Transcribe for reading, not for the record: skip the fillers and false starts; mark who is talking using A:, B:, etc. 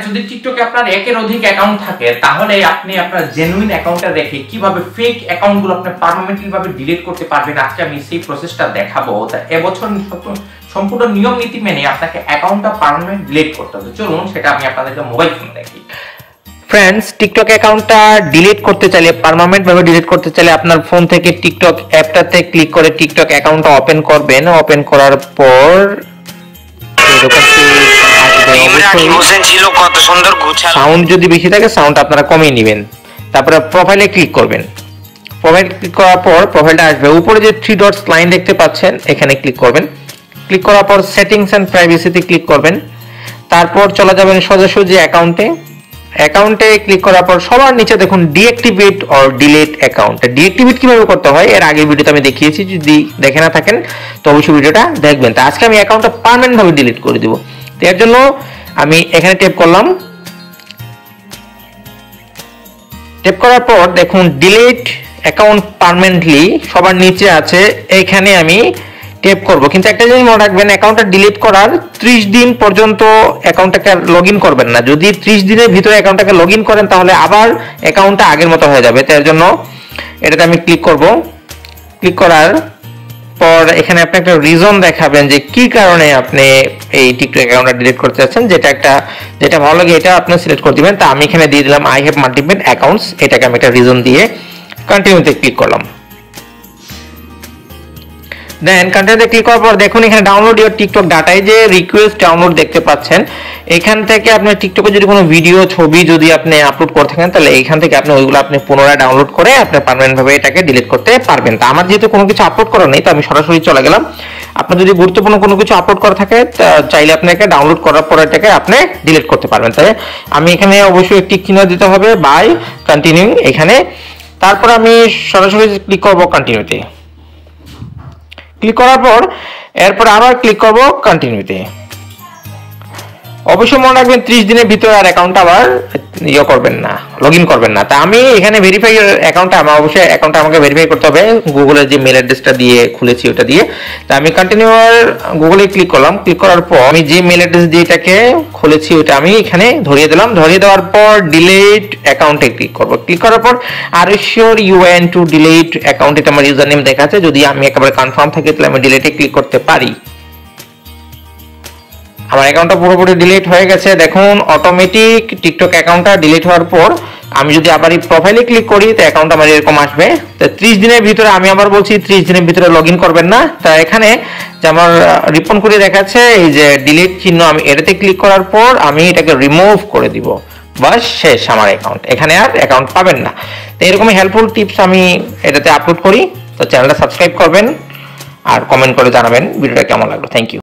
A: যদি টিকটকে আপনার একের অধিক অ্যাকাউন্ট থাকে তাহলে আপনি আপনার জেনুইন অ্যাকাউন্টটা রেখে কিভাবে ফেক অ্যাকাউন্টগুলো আপনি পার্মানেন্টলি ভাবে ডিলিট করতে পারবেন আজকে আমি সেই প্রসেসটা দেখাবো। তা এবছর সম্পূর্ণ নিয়ম নীতি মেনে আপনাকে অ্যাকাউন্টটা পার্মানেন্ট ডিলিট করতে হবে। চলুন সেটা আমি আপনাদেরকে মোবাইল ফোনে দেখাই। ফ্রেন্ডস, টিকটক অ্যাকাউন্টটা ডিলিট করতে চাইলে, পার্মানেন্ট ভাবে ডিলিট করতে চাইলে আপনার ফোন থেকে টিকটক অ্যাপটাতে ক্লিক করে টিকটক অ্যাকাউন্টটা ওপেন করবেন। ওপেন করার পর সাউন্ড যদি বেশি থাকে সাউন্ড আপনারা কমিয়ে নেবেন। তারপরে প্রোফাইলে ক্লিক করবেন। প্রোফাইল ক্লিক করার পর প্রোফাইলটা আসবে। উপরে যে 3 ডটস লাইন দেখতে পাচ্ছেন এখানে ক্লিক করবেন। ক্লিক করার পর সেটিংস এন্ড প্রাইভেসিতে ক্লিক করবেন। তারপর চলে যাবেন সোজাসুজি অ্যাকাউন্টে ক্লিক করার পর সবার নিচে দেখুন deactivate or delete account. Deactivate কিভাবে করতে হয় এর আগের ভিডিওতে আমি দেখিয়েছি, যদি দেখে না থাকেন তো অবশ্যই ভিডিওটা দেখবেন। তো আজকে আমি অ্যাকাউন্টটা পার্মানেন্ট ভাবে ডিলিট করে দিব। তো এর জন্য আমি এখানে ট্যাপ করলাম। ট্যাপ করার পর দেখুন ডিলিট অ্যাকাউন্ট পার্মানেন্টলি সবার নিচে আছে, এখানে আমি ট্যাপ করব। কিন্তু একটা জিনিস মনে রাখবেন, অ্যাকাউন্টটা ডিলিট করার 30 দিন পর্যন্ত অ্যাকাউন্টটাকে লগইন করবেন না। যদি 30 দিনের ভিতরে অ্যাকাউন্টটাকে লগইন করেন তাহলে আবার অ্যাকাউন্টটা আগের মতো হয়ে যাবে। তার জন্য এটাতে আমি ক্লিক করব। ক্লিক করার পর এখানে আপনি একটা রিজন দেখাবেন যে কি কারণে আপনি এই টিকটক অ্যাকাউন্টটা ডিলিট করতে চাচ্ছেন। যেটা ভালো লাগে এটা আপনি সিলেক্ট করে দিবেন। তা আমি এখানে দিয়ে দিলাম আই হ্যাভ মাল্টিপল অ্যাকাউন্টস, এটাকে আমি একটা রিজন দিয়ে কন্টিনিউতে ক্লিক করলাম। দেন কন্টিনিউতে ক্লিক করার পর দেখুন এখানে ডাউনলোড ইওর টিকটক ডাটা, এই যে রিকোয়েস্ট ডাউনলোড দেখতে পাচ্ছেন, এখান থেকে আপনি টিকটকে যদি কোনো ভিডিও ছবি যদি আপনি আপলোড করে থাকেন তাহলে এইখান থেকে আপনি ওইগুলো আপনি পুনরায় ডাউনলোড করে আপনি পার্মানেন্ট ভাবে এটাকে ডিলিট করতে পারবেন। তো আমার যেহেতু কোনো কিছু আপলোড করা নেই তো আমি সরাসরি চলে গেলাম। আপনার যদি গুরুত্বপূর্ণ কোনো কিছু আপলোড করা থাকে চাইলে আপনাকে ডাউনলোড করার পর এটাকে আপনি ডিলিট করতে পারবেন। তাই আমি এখানে অবশ্যই একটি চিহ্ন দিতে হবে বাই কন্টিনিউ এখানে। তারপর আমি সরাসরি ক্লিক করব কন্টিনিউতে। ক্লিক করার পর এরপর আবার ক্লিক করব কন্টিনিউতে। অবশ্যই মনে রাখবেন 30 দিনের ভিতরে আর অ্যাকাউন্ট আবার করবেন না, লগইন করবেন না। তা আমি এখানে ভেরিফাই অ্যাকাউন্টটা আমার অবশ্যই অ্যাকাউন্টটা আমাকে ভেরিফাই করতে হবে গুগলের যে মেল অ্যাড্রেসটা দিয়ে খুলেছি ওটা দিয়ে। তা আমি কন্টিনিউ গুগলে ক্লিক করলাম। ক্লিক করার পর আমি যে মেল অ্যাড্রেস দিয়ে এটাকে খুলেছি ওটা আমি এখানে ধরিয়ে দিলাম। ধরিয়ে দেওয়ার পর ডিলিট অ্যাকাউন্টে ক্লিক করব। ক্লিক করার পর আর sure you want to delete account, এটা আমার ইউজার নেম দেখাচ্ছে। যদি আমি একেবারে কনফার্ম থাকি তাহলে আমি ডিলিটে ক্লিক করতে পারি। আমার অ্যাকাউন্টটা পুরোপুরি ডিলিট হয়ে গেছে। দেখুন অটোমেটিক টিকটক অ্যাকাউন্টটা ডিলিট হওয়ার পর আমি যদি আবার এই প্রোফাইলে ক্লিক করি তো অ্যাকাউন্ট আমার এরকম আসবে। তো 30 দিনের ভিতরে, আমি আবার বলছি 30 দিনের ভিতরে লগইন করবেন না। তা এখানে যে আমার রিপন করে দেখাচ্ছে এই যে ডিলিট চিহ্ন, আমি এটাতে ক্লিক করার পর আমি এটাকে রিমুভ করে দিব। বাস শেষ আমার অ্যাকাউন্ট, এখানে আর অ্যাকাউন্ট পাবেন না। তো এরকমই হেল্পফুল টিপস আমি এটাতে আপলোড করি। তো চ্যানেলটা সাবস্ক্রাইব করবেন আর কমেন্ট করে জানাবেন ভিডিওটা কেমন লাগলো। Thank you.